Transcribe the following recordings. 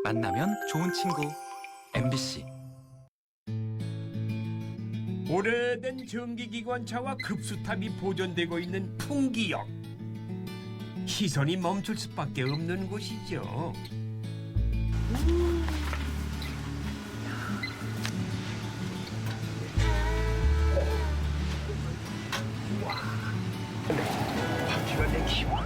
만나면 좋은 친구 MBC. 오래된 전기기관차와 급수탑이 보존되고 있는 풍기역. 시선이 멈출 수밖에 없는 곳이죠. 바퀴가 내 기분.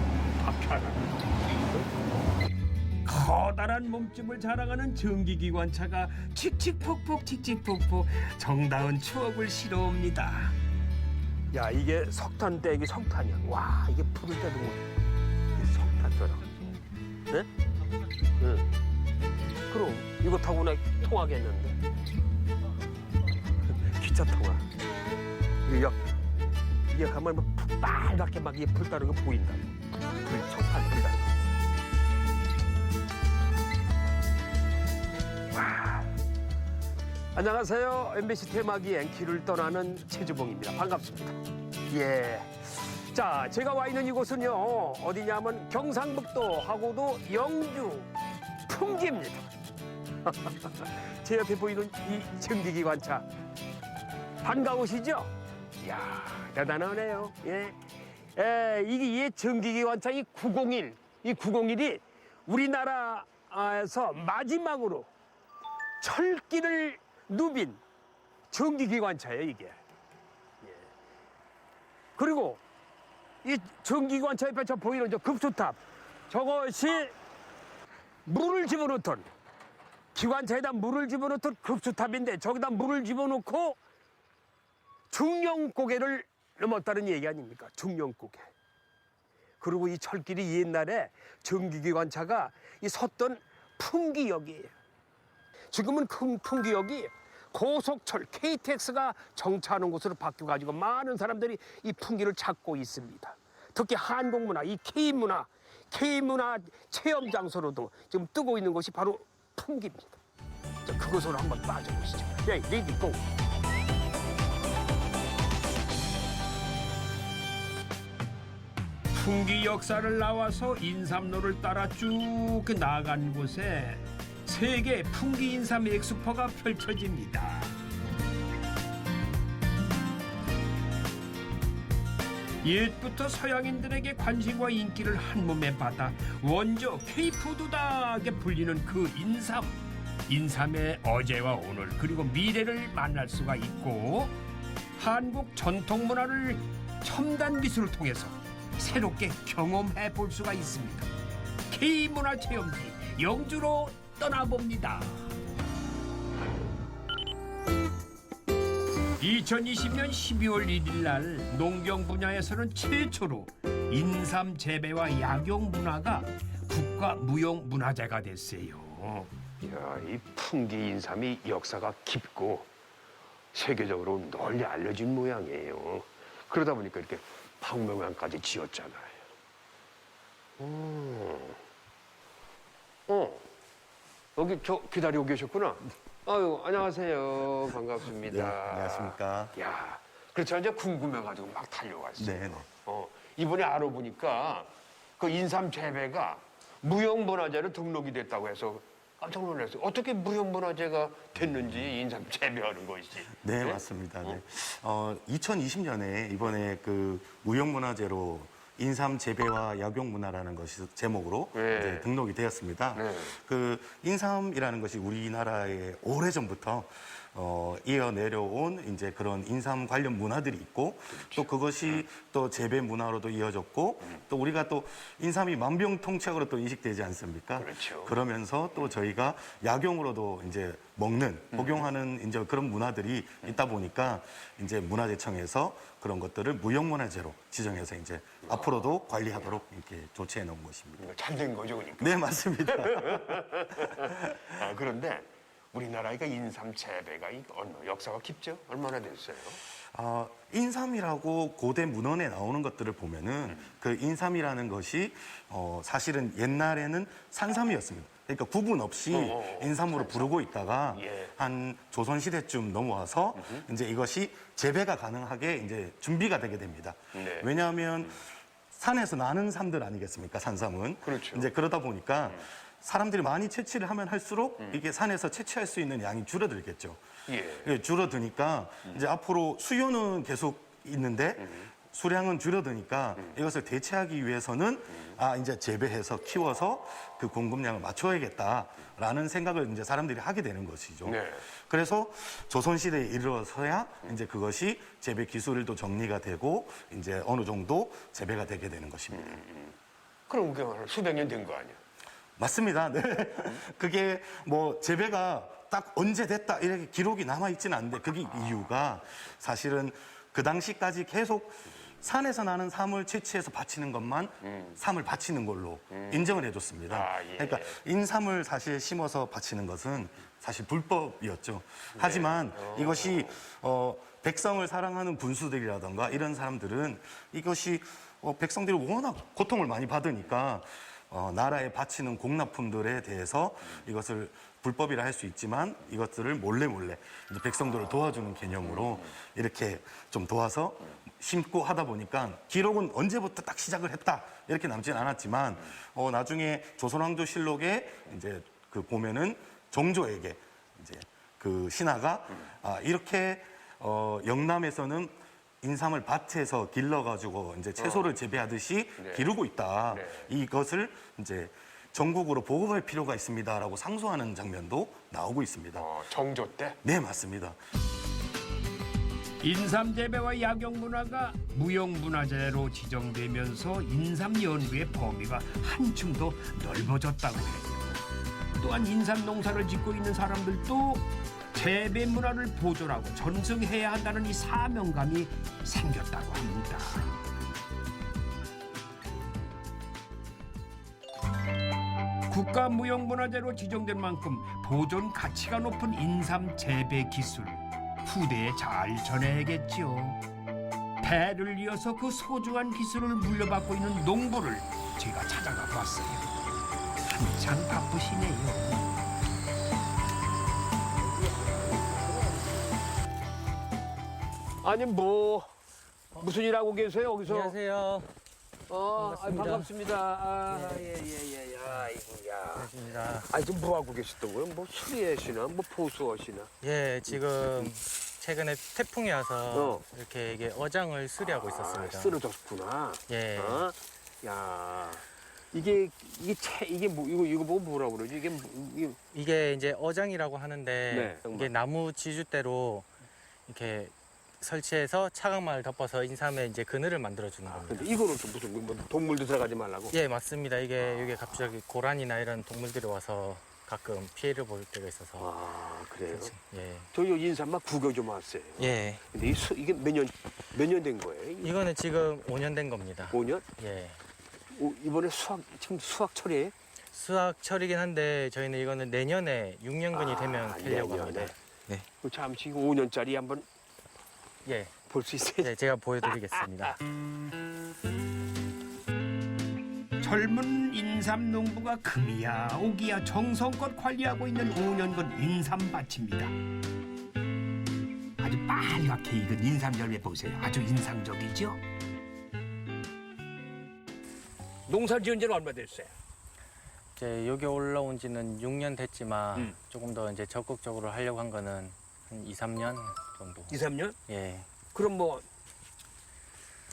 커다란 몸집을 자랑하는 전기기관차가 칙칙폭폭 칙칙폭폭 정다운 추억을 실어옵니다. 야, 이게 석탄 때 이게 석탄이야. 와, 이게 부를 때도 이게 석탄처럼. 네? 응. 그럼 이거 타고 나 통하겠는데. 기차 통화. 이게 가만 뭐 빨갛게 막 이게 불 따는 거 보인다. 불 석탄 불다. 와. 안녕하세요. MBC 테마기행 길을 떠나는 최주봉입니다. 반갑습니다. 예. 자, 제가 와 있는 이곳은요, 어디냐면 경상북도하고도 영주 풍기입니다. 제 옆에 보이는 이 전기기관차. 반가우시죠? 이야, 대단하네요. 예. 이게 이 전기기관차 이 901이 우리나라에서 마지막으로 철기를 누빈 전기기관차예요, 이게. 예. 그리고 이 전기기관차 옆에 저 보이는 저 급수탑, 저것이 물을 집어넣던, 기관차에다 물을 집어넣던 급수탑인데 저기다 물을 집어넣고 중령고개를 넘었다는 얘기 아닙니까? 중령고개. 그리고 이 철길이 옛날에 전기기관차가 이 섰던 풍기역이에요. 지금은 큰 풍기역이 고속철 KTX가 정차하는 곳으로 바뀌어가지고 많은 사람들이 이 풍기를 찾고 있습니다. 특히 한국문화, 이 K문화 체험 장소로도 지금 뜨고 있는 곳이 바로 풍기입니다. 자, 그곳으로 한번 빠져보시죠. 예, 레디 고! 풍기 역사를 나와서 인삼로를 따라 쭉 나간 곳에 세계 풍기 인삼 엑스포가 펼쳐집니다. 옛부터 서양인들에게 관심과 인기를 한몸에 받아 원조 K푸드다게 불리는 그 인삼. 인삼의 어제와 오늘 그리고 미래를 만날 수가 있고 한국 전통 문화를 첨단 기술을 통해서 새롭게 경험해 볼 수가 있습니다. K문화 체험지 영주로 떠나봅니다. 2020년 12월 1일 날 농경 분야에서는 최초로 인삼 재배와 약용 문화가 국가 무형 문화재가 됐어요. 야, 이 풍기 인삼이 역사가 깊고 세계적으로 널리 알려진 모양이에요. 그러다 보니까 이렇게 박물관까지 지었잖아요. 여기 저 기다리고 계셨구나. 아유, 안녕하세요. 반갑습니다. 네, 안녕하십니까. 야, 그렇죠. 이제 궁금해가지고 막 달려왔어요. 네네. 이번에 알아보니까 그 인삼 재배가 무형문화재로 등록이 됐다고 해서 깜짝 놀랐어요. 어떻게 무형문화재가 됐는지 인삼 재배하는 것이지. 네, 맞습니다. 네. 2020년에 이번에 그 무형문화재로 인삼 재배와 약용 문화라는 것이 제목으로 네. 이제 등록이 되었습니다. 네. 그 인삼이라는 것이 우리나라에 오래전부터 이어 내려온 이제 그런 인삼 관련 문화들이 있고 또 그것이 또 재배 문화로도 이어졌고 또 우리가 또 인삼이 만병통치약으로 또 인식되지 않습니까? 그렇죠. 그러면서 또 저희가 약용으로도 이제 먹는 복용하는 이제 그런 문화들이 있다 보니까 이제 문화재청에서 그런 것들을 무형문화재로 지정해서 이제 앞으로도 관리하도록 이렇게 조치해 놓은 것입니다. 잘 된 거죠, 그러니까. 네, 맞습니다. 그런데 우리나라가 인삼 재배가 역사가 깊죠? 얼마나 됐어요? 인삼이라고 고대 문헌에 나오는 것들을 보면은 그 인삼이라는 것이 사실은 옛날에는 산삼이었습니다. 그러니까 구분 없이 인삼으로 부르고 있다가 예. 한 조선시대쯤 넘어와서 이제 이것이 재배가 가능하게 이제 준비가 되게 됩니다. 네. 왜냐하면 산에서 나는 삼들 아니겠습니까? 산삼은. 그렇죠. 이제 그러다 보니까 사람들이 많이 채취를 하면 할수록 이게 산에서 채취할 수 있는 양이 줄어들겠죠. 예. 예, 줄어드니까 이제 앞으로 수요는 계속 있는데 수량은 줄어드니까 이것을 대체하기 위해서는 이제 재배해서 키워서 그 공급량을 맞춰야겠다라는 생각을 이제 사람들이 하게 되는 것이죠. 네. 그래서 조선시대에 이르러서야 이제 그것이 재배 기술도 정리가 되고 이제 어느 정도 재배가 되게 되는 것입니다. 그럼 그게 수백 년 된 거 아니야? 맞습니다. 네. 그게 뭐 재배가 딱 언제 됐다 이렇게 기록이 남아 있지는 않는데 그게 이유가 사실은 그 당시까지 계속 산에서 나는 삶을 채취해서 바치는 것만 삶을 바치는 걸로 인정을 해줬습니다. 예. 그러니까 인삼을 사실 심어서 바치는 것은 사실 불법이었죠. 하지만 이것이 백성을 사랑하는 군수들이라던가 이런 사람들은 이것이 백성들이 워낙 고통을 많이 받으니까 나라에 바치는 공납품들에 대해서 이것을 불법이라 할 수 있지만 이것들을 몰래 이제 백성들을 도와주는 개념으로 이렇게 좀 도와서 심고 하다 보니까 기록은 언제부터 딱 시작을 했다 이렇게 남진 않았지만 나중에 조선왕조실록에 이제 그 보면은 정조에게 이제 그 신하가 이렇게 영남에서는 인삼을 밭에서 길러가지고 이제 채소를 재배하듯이 기르고 있다. 이것을 이제 전국으로 보급할 필요가 있습니다라고 상소하는 장면도 나오고 있습니다. 정조 때? 네, 맞습니다. 인삼 재배와 약용 문화가 무형문화재로 지정되면서 인삼 연구의 범위가 한층 더 넓어졌다고 해요. 또한 인삼 농사를 짓고 있는 사람들도 재배 문화를 보존하고 전승해야 한다는 이 사명감이 생겼다고 합니다. 국가무형문화재로 지정된 만큼 보존 가치가 높은 인삼 재배 기술 후대에 잘 전해야겠죠. 대를 이어서 그 소중한 기술을 물려받고 있는 농부를 제가 찾아가 봤어요. 한참 바쁘시네요. 아니 뭐 무슨 일 하고 계세요 여기서? 안녕하세요. 반갑습니다. 예예예. 아이고야. 반갑습니다. 아니 지금 뭐 하고 계셨던 거예요? 뭐 수리하시나? 뭐 보수하시나? 예, 지금 최근에 태풍이 와서 이렇게 이게 어장을 수리하고 있었습니다. 쓰러졌구나. 예. 야. 이게 이거 뭐 뭐라고 그러지? 이게 이제 어장이라고 하는데 네, 이게 나무 지주대로 이렇게 설치해서 차강망을 덮어서 인삼에 이제 그늘을 만들어주는 겁니다. 근데 이거는 또 무슨 뭐 동물도 들어가지 말라고? 예, 맞습니다. 이게 갑자기 고란이나 이런 동물들이 와서 가끔 피해를 볼 때가 있어서. 아 그래요? 예. 저 여기 인삼만 구경 좀 왔어요. 예. 근데 이게 몇 년 된 거예요? 이거는 지금 5년 된 겁니다. 5년? 예. 이번에 지금 수확 철이에요? 수확철이긴 한데 저희는 이거는 내년에 6년근이 되면 캐려고 합니다. 네. 잠시 5년짜리 한번 예. 볼 수 있어요? 네, 제가 보여드리겠습니다. 젊은 인삼 농부가 금이야 오기야 정성껏 관리하고 있는 5년근 인삼밭입니다. 아주 빨갛게 익은 인삼 열매 보세요. 아주 인상적이죠? 농사 지은 지는 얼마 됐어요? 이제 여기 올라온 지는 6년 됐지만 조금 더 이제 적극적으로 하려고 한 거는 한 2, 3년 정도. 2, 3년? 예. 그럼 뭐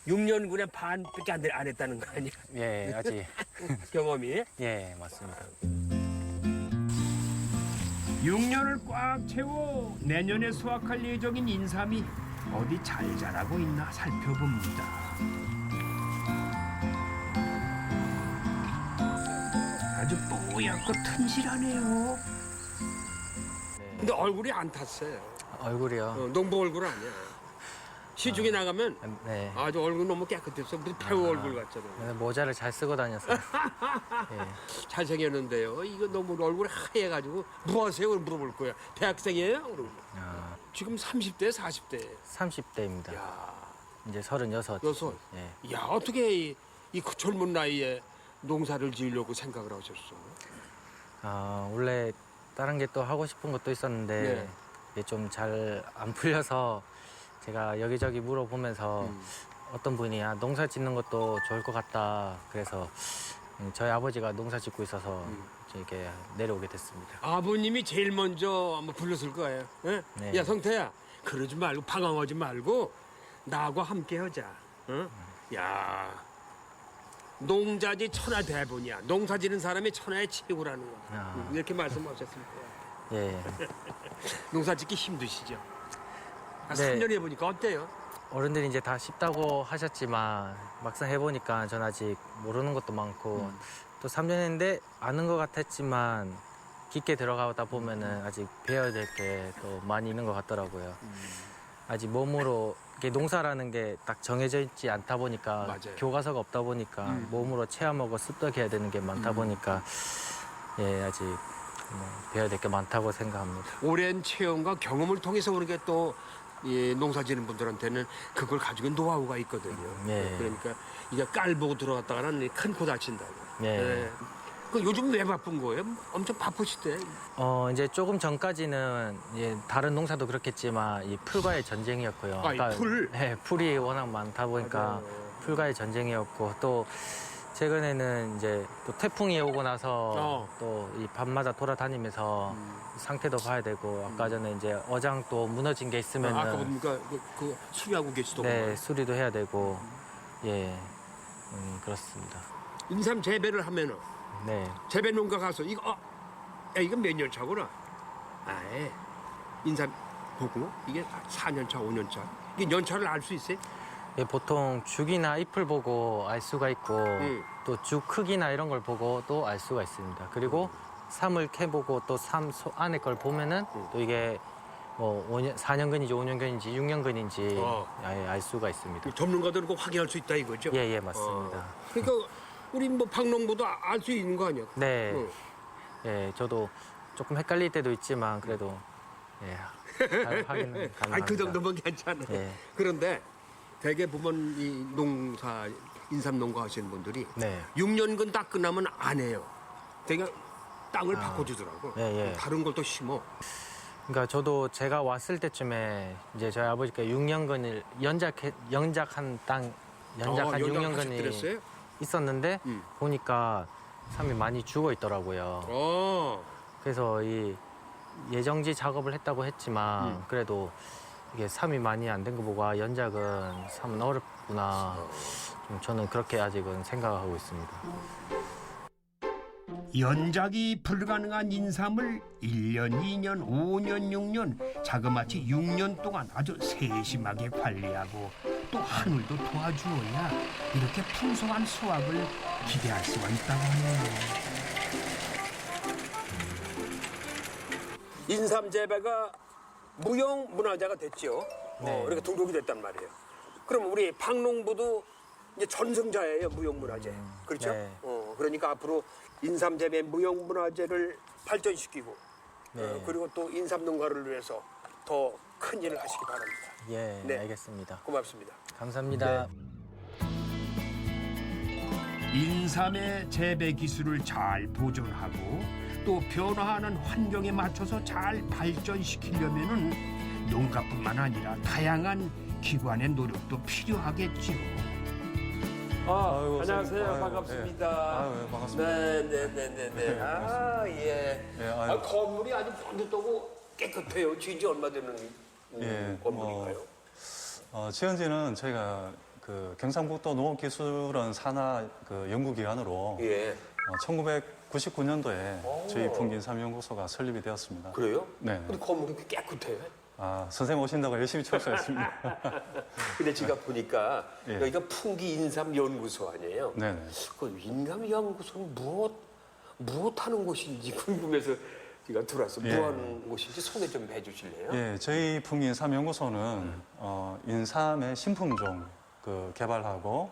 6년군에 반밖에 안 했다는 거 아니야? 예, 아직. 경험이? 예, 맞습니다. 6년을 꽉 채워 내년에 수확할 예정인 인삼이 어디 잘 자라고 있나 살펴봅니다. 아주 뽀얗고 튼실하네요. 네. 근데 얼굴이 안 탔어요. 얼굴이요. 농부 얼굴 아니야. 시중에 나가면 네. 아주 얼굴 너무 깨끗했어. 무슨 배우 얼굴 같잖아요. 모자를 잘 쓰고 다녀서. 예. 잘생겼는데요. 이거 너무 얼굴이 하얘가지고 뭐 하세요? 그럼 물어볼 거야. 대학생이에요? 그러고. 지금 30대, 40대. 30대입니다. 야, 이제 36. 여섯. 예. 야, 어떻게 이 젊은 나이에 농사를 지으려고 생각을 하셨어? 원래 다른 게 또 하고 싶은 것도 있었는데 네. 이게 좀 잘 안 풀려서 제가 여기저기 물어보면서 어떤 분이 농사 짓는 것도 좋을 것 같다. 그래서 저희 아버지가 농사 짓고 있어서 이렇게 내려오게 됐습니다. 아버님이 제일 먼저 한번 불렀을 거예요. 예? 네. 야 성태야, 그러지 말고 방황하지 말고 나하고 함께 하자. 응? 야, 농자지 천하대본이야. 농사지는 사람이 천하의 최고라는 거. 아. 이렇게 말씀하셨습니다. 예. 농사짓기 힘드시죠? 네. 3년 해보니까 어때요? 어른들이 이제 다 쉽다고 하셨지만 막상 해보니까 전 아직 모르는 것도 많고 또 3년 했는데 아는 것 같았지만 깊게 들어가다 보면은 아직 배워야 될 게 또 많이 있는 것 같더라고요. 아직 몸으로 이게 농사라는 게 딱 정해져 있지 않다 보니까 맞아요. 교과서가 없다 보니까 몸으로 체험하고 습득해야 되는 게 많다 보니까 예 아직 배워야 될 게 많다고 생각합니다. 오랜 체험과 경험을 통해서 오는 게 또 농사지는 분들한테는 그걸 가지고 노하우가 있거든요. 예. 그러니까 이게 깔 보고 들어갔다가는 큰 코 다친다고. 예. 그 요즘 왜 바쁜 거예요? 엄청 바쁘시대. 이제 조금 전까지는 다른 농사도 그렇겠지만 이 풀과의 전쟁이었고요. 아, 이 풀? 네, 풀이 워낙 많다 보니까 맞아요. 풀과의 전쟁이었고 또 최근에는 이제 또 태풍이 오고 나서 또 이 밤마다 돌아다니면서 상태도 봐야 되고 아까 전에 이제 어장 또 무너진 게 있으면은 아까 보니까 그 수리하고 계시더군요. 네 수리도 해야 되고 예 그렇습니다. 인삼 재배를 하면은 네. 재배 농가 가서 이거 야 이거 몇 년 차구나. 아예 인삼 보고 이게 4년 차, 5년 차. 이게 연차를 알 수 있어요? 예, 보통 죽이나 잎을 보고 알 수가 있고 또 죽 크기나 이런 걸 보고 또 알 수가 있습니다. 그리고 삶을 캐보고 또 삶 안에 걸 보면은 또 이게 뭐 4년근인지 5년근인지 6년근인지 아예 알 수가 있습니다. 전문가들은 그거 확인할 수 있다 이거죠? 예, 맞습니다. 그러니까 우리 뭐 박농부도 알 수 있는 거 아니야? 네. 응. 예, 저도 조금 헷갈릴 때도 있지만 그래도 잘 확인은 가능합니다. 아니 그 정도면 괜찮아. 예. 그런데 대개 보면 이 농사 인삼 농가 하시는 분들이 네. 6년근 딱 끝나면 안 해요. 되게 땅을 바꿔주더라고. 예. 다른 걸 또 심어. 그러니까 저도 제가 왔을 때쯤에 이제 저희 아버지가 6년근을 연작한 땅 연작한 6년근이 연작하셨더랬어요? 있었는데 보니까 삶이 많이 죽어 있더라고요. 그래서 이 예정지 작업을 했다고 했지만 그래도 이게 삶이 많이 안 된 거 보고 연작은 삶은 어렵구나. 좀 저는 그렇게 아직은 생각하고 있습니다. 연작이 불가능한 인삼을 1년, 2년, 5년, 6년, 자그마치 6년 동안 아주 세심하게 관리하고 또 하늘도 도와주어야 이렇게 풍성한 수확을 기대할 수가 있다고 하네요. 인삼 재배가 무형 문화재가 됐죠. 네. 이렇게 등록이 됐단 말이에요. 그럼 우리 박농부도 이제 전승자예요, 무형 문화재. 그렇죠? 네. 그러니까 앞으로 인삼 재배 무형 문화재를 발전시키고 네. 그리고 또 인삼 농가를 위해서 더 큰 일을 하시기 바랍니다. 예, 네. 알겠습니다. 고맙습니다. 감사합니다. 인삼의 재배 기술을 잘 보존하고 또 변화하는 환경에 맞춰서 잘 발전시키려면은 농가뿐만 아니라 다양한 기관의 노력도 필요하겠지요. 아이고, 안녕하세요. 아이고, 반갑습니다. 아유, 반갑습니다. 네. 아, 예. 예, 아유. 건물이 아주 반듯하고 깨끗해요. 지은 지 얼마 되는 건물인가요? 지은지는 저희가 그 경상북도 농업기술원 산하 그 연구기관으로 예. 1999년도에 저희 풍기인삼연구소가 설립이 되었습니다. 그래요? 네. 근데 건물이 이렇게 깨끗해. 선생님 오신다고 열심히 출소했습니다. 근데 제가 보니까 예. 여기가 풍기인삼연구소 아니에요? 네네. 그 인삼연구소는 무엇 하는 곳인지 궁금해서 제가 들어왔어요. 예. 뭐 하는 곳인지 소개 좀 해주실래요? 예, 저희 풍기인삼연구소는 인삼의 신품종 그 개발하고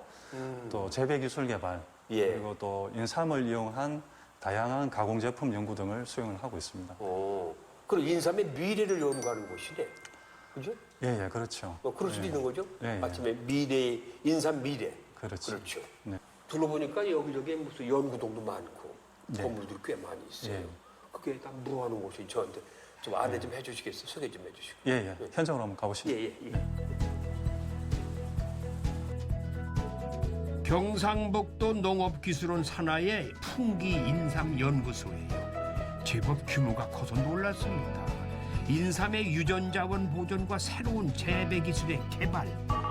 또 재배 기술 개발 예. 그리고 또 인삼을 이용한 다양한 가공 제품 연구 등을 수행을 하고 있습니다. 그럼 인삼의 미래를 연구하는 곳이네. 그죠? 예, 그렇죠. 그럴 수도 있는 거죠? 예, 예. 아침에 미래, 인삼 미래. 그렇죠. 그렇죠. 네. 둘러보니까 여기저기 무슨 연구동도 많고 네. 건물들이 꽤 많이 있어요. 예. 그게 다 뭐 하는 곳이 저한테 좀 안내 좀 해주시겠어요? 소개 좀 해주시고. 예. 현장으로 한번 가보시죠. 예. 경상북도 농업기술원 산하의 풍기 인삼 연구소예요. 제법 규모가 커서 놀랐습니다. 인삼의 유전자원 보존과 새로운 재배 기술의 개발,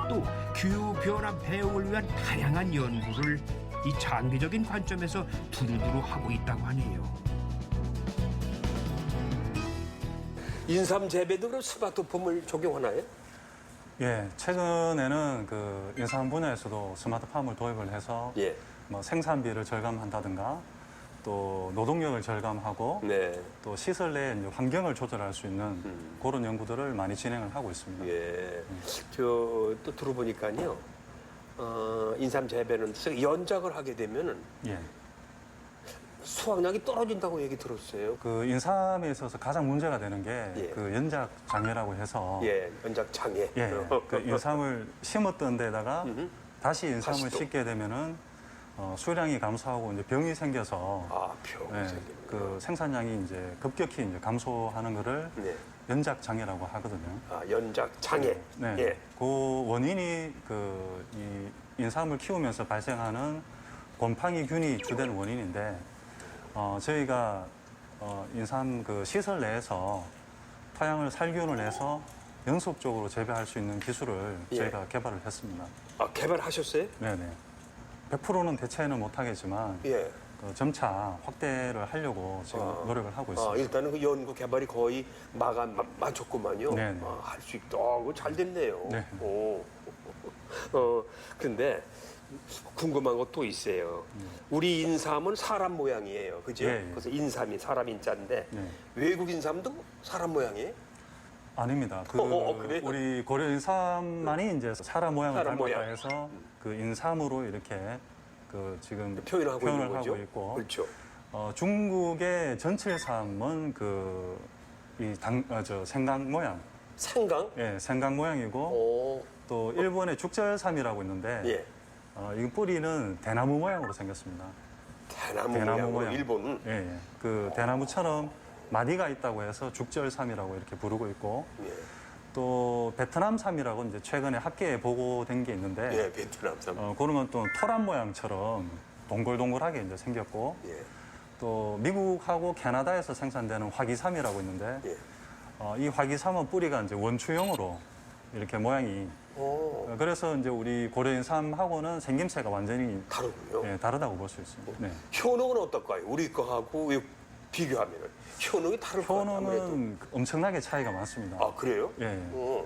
또 기후 변화 배응을 위한 다양한 연구를 이 장기적인 관점에서 두루두루 하고 있다고 하네요. 인삼 재배도 그럼 스마트폼을 적용하나요? 예, 최근에는 그 인삼 분야에서도 스마트팜을 도입을 해서 예. 뭐 생산비를 절감한다든가 또 노동력을 절감하고 네. 또 시설 내에 이제 환경을 조절할 수 있는 그런 연구들을 많이 진행을 하고 있습니다. 예. 저 또 들어보니까요. 인삼 재배는 연작을 하게 되면은 예. 수확량이 떨어진다고 얘기 들었어요. 그 인삼에 있어서 가장 문제가 되는 게 예. 그 연작 장애라고 해서 예, 연작 장애. 예, 그 인삼을 심었던 데다가 음흠. 다시 인삼을 다시 또. 심게 되면은 수량이 감소하고 이제 병이 생겨서 병 예, 생기는 그 생산량이 이제 급격히 이제 감소하는 거를 네. 연작 장애라고 하거든요. 연작 장애. 네. 예. 그 원인이 이 인삼을 키우면서 발생하는 곰팡이균이 주된 원인인데 저희가 인삼 그 시설 내에서 토양을 살균을 해서 연속적으로 재배할 수 있는 기술을 예. 저희가 개발을 했습니다. 개발하셨어요? 네네. 100%는 대체는 못하겠지만 예. 그 점차 확대를 하려고 지금 노력을 하고 있습니다. 일단은 그 연구 개발이 거의 마쳤구만요. 네네. 할 수 있다. 잘 됐네요. 네. 오. 근데 궁금한 것도 있어요. 우리 인삼은 사람 모양이에요. 그죠? 예, 예. 그래서 인삼이 사람 인자인데 네. 외국 인삼도 사람 모양이에요? 아닙니다. 그래요? 우리 고려 인삼만이 이제 사람 모양을 사람 닮았다 모양. 해서 그 인삼으로 이렇게 그 지금 표현을 하고 있는 거죠. 하고 있고 그렇죠. 중국의 전칠삼은 생강 모양, 생강? 예, 생강 모양이고 오. 또 일본의 죽절삼이라고 있는데 예. 이 뿌리는 대나무 모양으로 생겼습니다. 대나무 대나무 모양으로 모양. 일본은. 예, 예. 그 대나무처럼 마디가 있다고 해서 죽절삼이라고 이렇게 부르고 있고 예. 또 베트남삼이라고 이제 최근에 학계에 보고된 게 있는데 예, 베트남삼. 그런 건 또 토란 모양처럼 동글동글하게 이제 생겼고 예. 또 미국하고 캐나다에서 생산되는 화기삼이라고 있는데 예. 이 화기삼은 뿌리가 이제 원추형으로 이렇게 모양이 오. 그래서 이제 우리 고려인삼하고는 생김새가 완전히 다르군요. 예, 다르다고 볼 수 있습니다. 네. 효능은 어떨까요? 우리 거하고 비교하면은 효능이 다를 것 같아요. 아무래도. 효능은 엄청나게 차이가 많습니다. 그래요? 예. 어.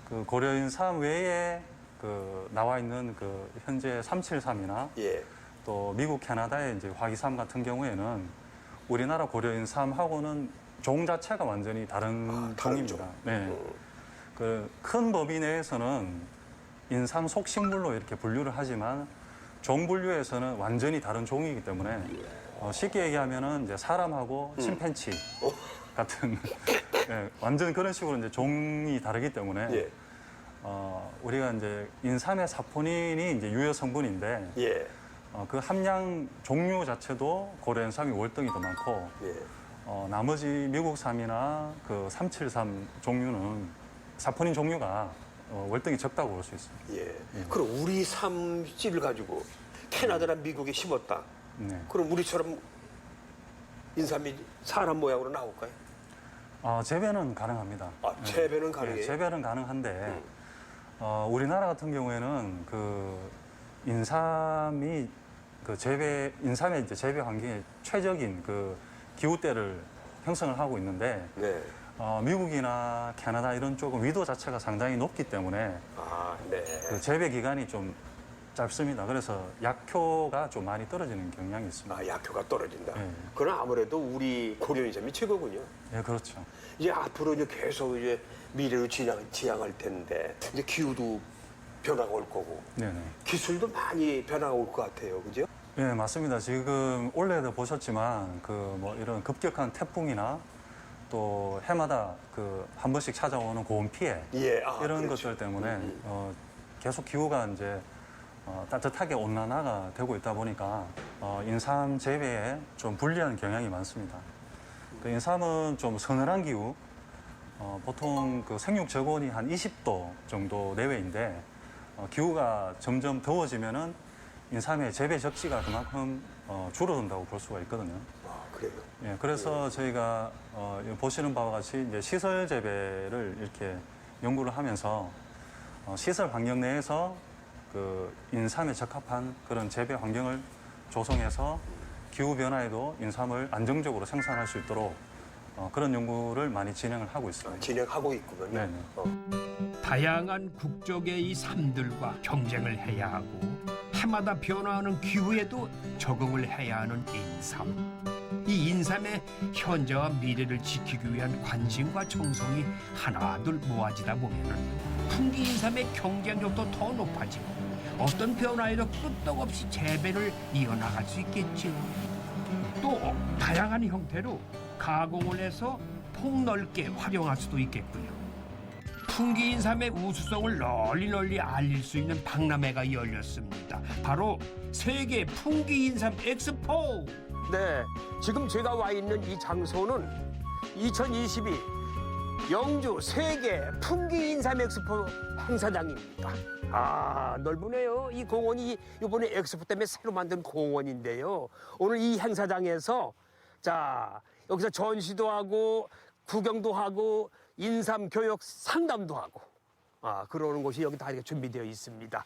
그 고려인삼 외에 그 나와 있는 그 현재 373이나 예. 또 미국, 캐나다의 이제 화기삼 같은 경우에는 우리나라 고려인삼하고는 종 자체가 완전히 다른 다른 종입니다. 종. 네. 그 큰 범위 내에서는 인삼 속식물로 이렇게 분류를 하지만 종 분류에서는 완전히 다른 종이기 때문에 쉽게 얘기하면은 이제 사람하고 침팬치 같은 예, 완전 그런 식으로 이제 종이 다르기 때문에 예. 우리가 이제 인삼의 사포닌이 이제 유효 성분인데 예. 그 함량 종류 자체도 고려인삼이 월등히 더 많고 예. 나머지 미국삼이나 그 373 종류는 사포닌 종류가 월등히 적다고 볼 수 있습니다. 예. 그럼 우리 삼씨를 가지고 캐나다나 미국에 심었다. 네. 그럼 우리처럼 인삼이 사람 모양으로 나올까요? 재배는 가능합니다. 재배는 가능해요? 네, 재배는 가능한데 우리나라 같은 경우에는 그 인삼이 인삼의 이제 재배 환경에 최적인 그 기후대를 형성을 하고 있는데 네. 미국이나 캐나다 이런 쪽은 위도 자체가 상당히 높기 때문에 네. 그 재배 기간이 좀 짧습니다. 그래서 약효가 좀 많이 떨어지는 경향이 있습니다. 약효가 떨어진다. 네. 그럼 아무래도 우리 고려인삼이 최고군요. 예, 그렇죠. 이제 앞으로 이제 계속 이제 미래로 지향할 텐데 이제 기후도 변화가 올 거고 네네. 기술도 많이 변화가 올 것 같아요, 그죠? 예, 맞습니다. 지금 올해도 보셨지만 그 뭐 이런 급격한 태풍이나 또 해마다 그 한 번씩 찾아오는 고온 피해 예, 이런 그렇죠. 것들 때문에 계속 기후가 이제 따뜻하게 온난화가 되고 있다 보니까 인삼 재배에 좀 불리한 경향이 많습니다. 그 인삼은 좀 서늘한 기후, 보통 그 생육 저온이 한 20도 정도 내외인데 기후가 점점 더워지면은 인삼의 재배 적시가 그만큼 줄어든다고 볼 수가 있거든요. 아, 그래요. 예, 그래서 저희가 보시는 바와 같이 이제 시설 재배를 이렇게 연구를 하면서 시설 환경 내에서 그 인삼에 적합한 그런 재배 환경을 조성해서 기후 변화에도 인삼을 안정적으로 생산할 수 있도록 그런 연구를 많이 진행을 하고 있습니다. 진행하고 있군요. 네네. 다양한 국적의 이 삶들과 경쟁을 해야 하고 해마다 변화하는 기후에도 적응을 해야 하는 인삼. 이 인삼의 현재와 미래를 지키기 위한 관심과 정성이 하나둘 모아지다 보면은 풍기 인삼의 경쟁력도 더 높아지고 어떤 변화에도 끄떡없이 재배를 이어나갈 수 있겠죠. 또 다양한 형태로 가공을 해서 폭넓게 활용할 수도 있겠고요. 풍기 인삼의 우수성을 널리 알릴 수 있는 박람회가 열렸습니다. 바로 세계 풍기 인삼 엑스포. 네, 지금 제가 와 있는 이 장소는 2022 영주 세계 풍기 인삼 엑스포 행사장입니다. 아, 넓으네요. 이 공원이 이번에 엑스포 때문에 새로 만든 공원인데요. 오늘 이 행사장에서 자, 여기서 전시도 하고 구경도 하고 인삼 교육 상담도 하고 그러는 곳이 여기 다 이렇게 준비되어 있습니다.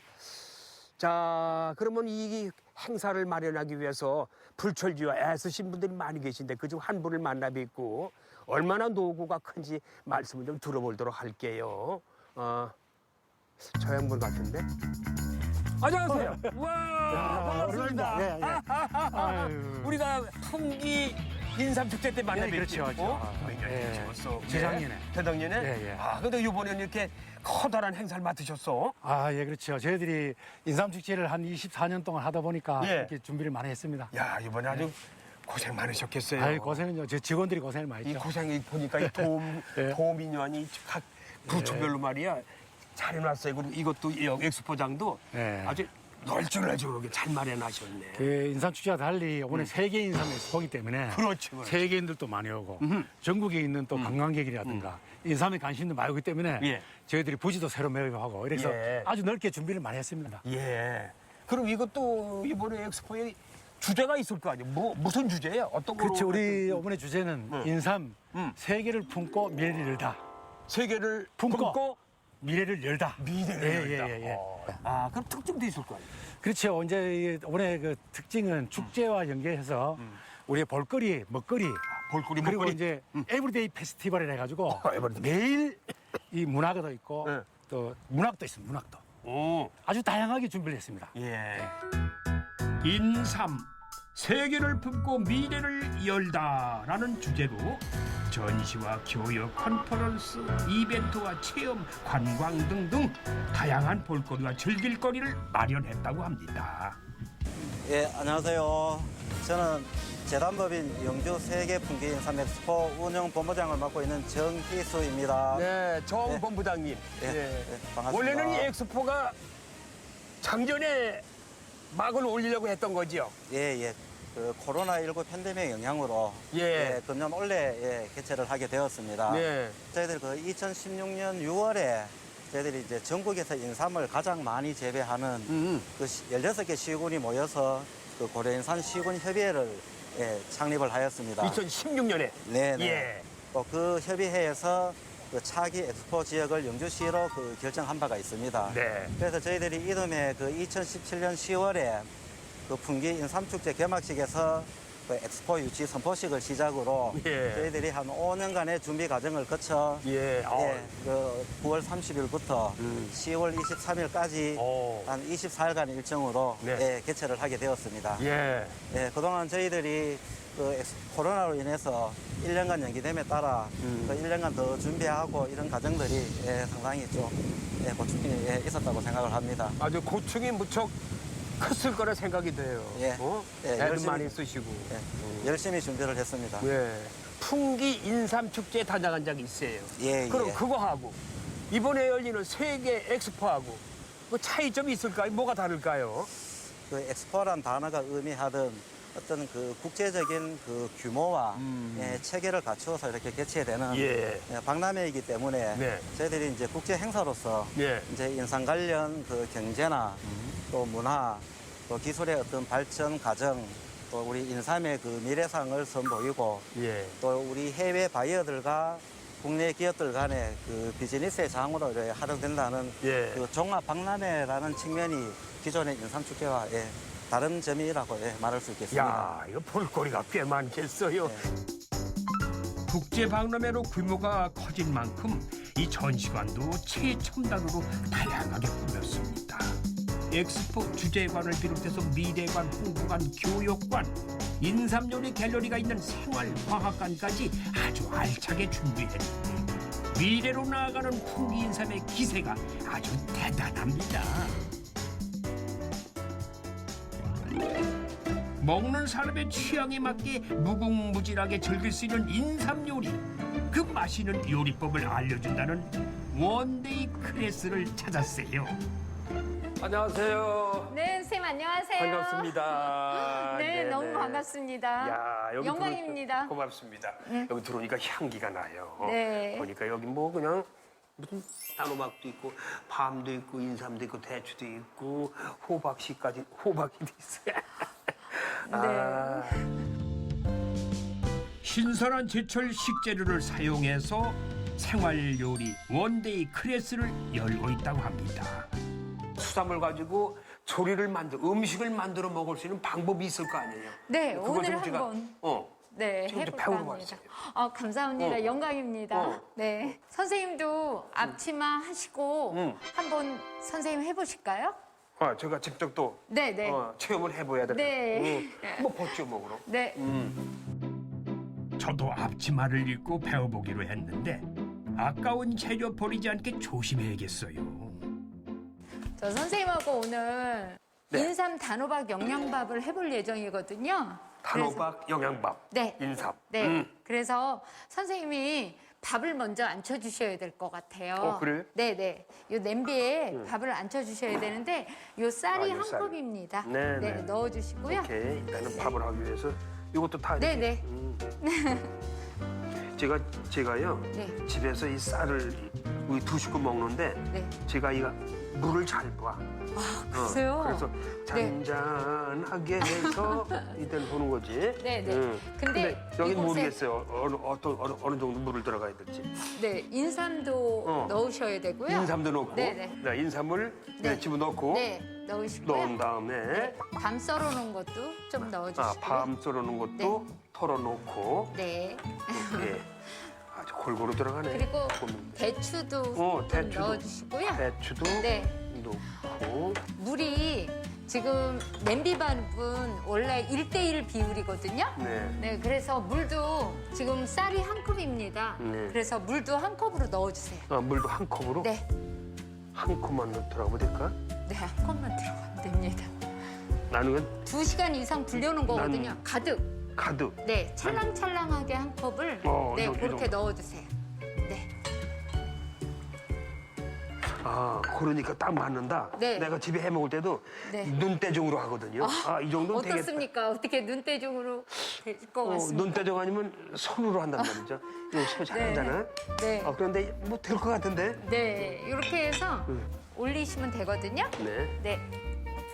자, 그러면 이 행사를 마련하기 위해서 불철주야 애쓰신 분들이 많이 계신데 그중 한 분을 만나 뵙고 얼마나 노고가 큰지 말씀을 좀 들어보도록 할게요. 저 양반 같은데? 안녕하세요. 와, 반갑습니다. 예, 예. 우리가 풍기 인삼 축제 때 만나 뵙죠. 그렇죠. 예. 재작년에. 재작년에? 예, 예. 근데 이번에는 이렇게 커다란 행사를 맡으셨어. 예, 그렇죠. 저희들이 인삼축제를 한 24년 동안 하다 보니까 예. 이렇게 준비를 많이 했습니다. 야, 이번에 아주 고생 많으셨겠어요. 아이, 고생은요. 제 직원들이 고생을 많이 이 했죠. 고생이 보니까 이 예. 도민원이 각 부처별로 말이야 잘 해놨어요. 그리고 이것도 이 엑스포장도 예. 아주 널찍널찍하게 잘 마련하셨네. 그 인삼축제와 달리 이번에 세계 인삼 엑스포이기 때문에 그렇죠. 세계인들도 많이 오고 전국에 있는 또 관광객이라든가 인삼에 관심도 많이 오기 때문에 예. 저희들이 부지도 새로 매입하고 그래서 예. 아주 넓게 준비를 많이 했습니다. 예. 그럼 이것도 이번에 엑스포에 주제가 있을 거 아니에요? 무슨 주제예요? 어떤 거? 그렇죠. 우리 이번에 주제는 인삼 음. 세계를 품고 미래를 열다. 세계를 품고 품고 미래를 열다. 미래를 예, 열다. 예, 예. 그럼 특징도 있을 거 아니에요? 그렇죠. 이제 올해 그 특징은 축제와 연계해서 우리의 볼거리, 먹거리, 볼거리, 그리고 먹거리. 이제 에브리데이 페스티벌이라 해가지고 에브리데이. 매일 이 문화가 더 있고 네. 또 문학도 있습니다. 문학도 오. 아주 다양하게 준비를 했습니다. 예. 인삼 세계를 품고 미래를 열다라는 주제로 전시와 교육, 컨퍼런스, 이벤트와 체험, 관광 등등 다양한 볼거리와 즐길거리를 마련했다고 합니다. 예, 안녕하세요. 저는 재단법인 영주 세계 풍기 인삼 엑스포 운영 본부장을 맡고 있는 정희수입니다. 네, 정 본부장님. 예, 예, 반갑습니다. 원래는 이 엑스포가 작년에 막을 올리려고 했던 거죠. 예, 예. 그 코로나19 팬데믹 영향으로 예. 금년 올해 개최를 하게 되었습니다. 네. 저희들 그 2016년 6월에 저희들이 이제 전국에서 인삼을 가장 많이 재배하는 그 16개 시군이 모여서 그 고려인삼 시군 협의회를 창립을 하였습니다. 2016년에. 네, 네. 예. 그 협의회에서 그 차기 엑스포 지역을 영주시로 그 결정한 바가 있습니다. 네. 그래서 저희들이 이듬해 그 2017년 10월에 그 풍기 인삼축제 개막식에서 그 엑스포 유치 선포식을 시작으로 예. 저희들이 한 5년간의 준비 과정을 거쳐 예. 그 9월 30일부터 10월 23일까지 한 24일간 일정으로 네. 개최를 하게 되었습니다. 예. 그동안 저희들이 그 코로나로 인해서 1년간 연기됨에 따라 그 1년간 더 준비하고 이런 과정들이 상당히 좀 고충이 있었다고 생각을 합니다. 아주 고충이 무척 컸을 거라 생각이 돼요. 예. 애들 열심히- 많이 쓰시고. 열심히 준비를 했습니다. 예. 풍기 인삼 축제에 다녀간 적이 있어요. 예, 그럼 예. 그거 하고 이번에 열리는 세계 엑스포하고 그 차이점이 있을까요? 뭐가 다를까요? 그 엑스포란 단어가 의미하던 어떤 그 국제적인 그 규모와 체계를 갖추어서 이렇게 개최되는 예. 박람회이기 때문에 네. 저희들이 이제 국제 행사로서 예. 이제 인상 관련 그 경제나 또 문화 또 기술의 어떤 발전 과정, 또 우리 인삼의 그 미래상을 선보이고 예. 또 우리 해외 바이어들과 국내 기업들 간의 그 비즈니스의 장으로 이렇게 활용된다는 예. 그 종합 박람회라는 측면이 기존의 인삼축제와 예, 다른 점이라고 예, 말할 수 있겠습니다. 야, 이거 볼거리가 꽤 많겠어요. 국제박람회로 규모가 커진 만큼 이 전시관도 최첨단으로 다양하게 꾸몄습니다. 엑스포 주제관을 비롯해서 미대관, 홍보관, 교육관, 인삼요리 갤러리가 있는 생활과학관까지 아주 알차게 준비했는데 미래로 나아가는 풍기인삼의 기세가 아주 대단합니다. 먹는 사람의 취향에 맞게 무궁무진하게 즐길 수 있는 인삼 요리. 그 맛있는 요리법을 알려준다는 원데이 클래스를 찾았어요. 안녕하세요. 네, 선생님 안녕하세요. 반갑습니다. 네, 네네. 너무 반갑습니다. 야, 여기 영광입니다. 들어오니까 고맙습니다. 여기 들어오니까 향기가 나요. 네. 보니까 여기 뭐 그냥 무슨 단호박도 있고 밤도 있고 인삼도 있고 대추도 있고 호박씨까지 호박이도 있어요. 아, 신선한 제철 식재료를 사용해서 생활 요리 원데이 클래스를 열고 있다고 합니다. 수산물 가지고 조리를 음식을 만들어 먹을 수 있는 방법이 있을 거 아니에요. 네, 그걸 오늘 좀 제가, 한번 네, 지금 해볼까 배우러 합니다. 왔어요. 감사합니다. 영광입니다. 네, 선생님도 앞치마 하시고 한번 선생님 해보실까요? 제가 직접 또 네, 네. 체험을 해봐야 될 것 네. 같아요. 뭐 벗죠, 먹으러. 네. 저도 앞치마를 입고 배워보기로 했는데 아까운 재료 버리지 않게 조심해야겠어요. 저 선생님하고 오늘 네. 인삼 단호박 영양밥을 해볼 예정이거든요. 단호박, 영양밥, 네. 인삼. 네. 그래서 선생님이 밥을 먼저 앉혀주셔야 될 것 같아요. 그래요? 네네. 요 냄비에 밥을 앉혀주셔야 되는데 요 쌀이 요 한 쌀. 컵입니다. 네, 네, 네. 넣어주시고요. 오케이. 일단은 밥을 하기 위해서 이것도 다 이렇게. 네네. 제가요 네. 집에서 이 쌀을 우리 두 식구 먹는데 네. 제가 이 물을 잘 봐. 그러세요? 그래서 네. 잔잔하게 해서 이때는 보는 거지. 네네. 근데 여긴 이곳에- 모르겠어요. 어느 정도 물을 들어가야 될지. 네, 인삼도 넣으셔야 되고요. 인삼도 넣고, 네네. 네, 인삼을 네. 집어넣고 네, 넣으시고요. 넣은 다음에 밤 썰어놓은 것도 좀 넣어주시고요. 밤 썰어놓은 것도 털어놓고 네. 예, 아주 골고루 들어가네. 그리고 보면. 대추도 좀 대추도. 넣어주시고요. 대추도 네. 넣고 물이 지금 냄비 밥은 원래 1대1 비율이거든요. 네. 네, 그래서 물도 지금 쌀이 한 컵입니다. 네. 그래서 물도 한 컵으로 넣어주세요. 물도 한 컵으로 네, 한 컵만 들어가면 될까? 네, 한 컵만 들어가면 됩니다. 나는 2시간 이상 불려놓은 거거든요. 가득. 가득. 네, 찰랑찰랑하게 한 컵을 네, 이 그렇게 정도. 넣어주세요. 네, 그러니까 딱 맞는다. 네. 내가 집에 해 먹을 때도 네. 눈대중으로 하거든요. 이 정도는 되겠다. 어떻습니까? 어떻게 눈대중으로 될 것 같습니까? 눈대중 아니면 손으로 한단 말이죠. 이거 손 잘하잖아. 네. 그런데 뭐 될 것 같은데. 네, 이렇게 해서 올리시면 되거든요. 네. 네.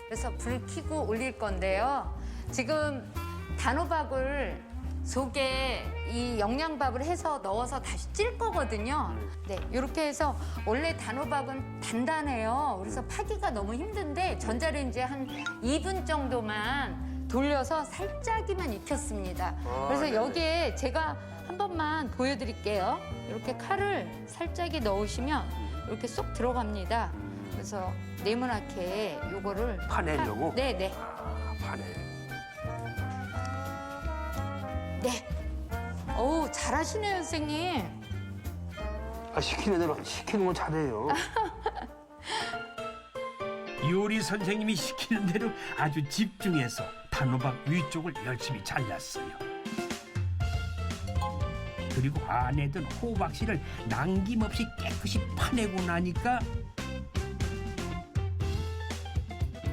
그래서 불 켜고 올릴 건데요. 지금 단호박을 속에 이 영양밥을 해서 넣어서 다시 찔 거거든요. 네, 이렇게 해서 원래 단호박은 단단해요. 그래서 파기가 너무 힘든데 전자레인지에 한 2분 정도만 돌려서 살짝이만 익혔습니다. 그래서 네네. 여기에 제가 한 번만 보여드릴게요. 이렇게 칼을 살짝이 넣으시면 이렇게 쏙 들어갑니다. 그래서 네모나게 요거를 파내려고? 네네. 파내. 네. 어우, 잘하시네요, 선생님. 시키는 대로 시키는 건 잘해요. 요리 선생님이 시키는 대로 아주 집중해서 단호박 위쪽을 열심히 잘랐어요. 그리고 안에 든 호박씨를 남김없이 깨끗이 파내고 나니까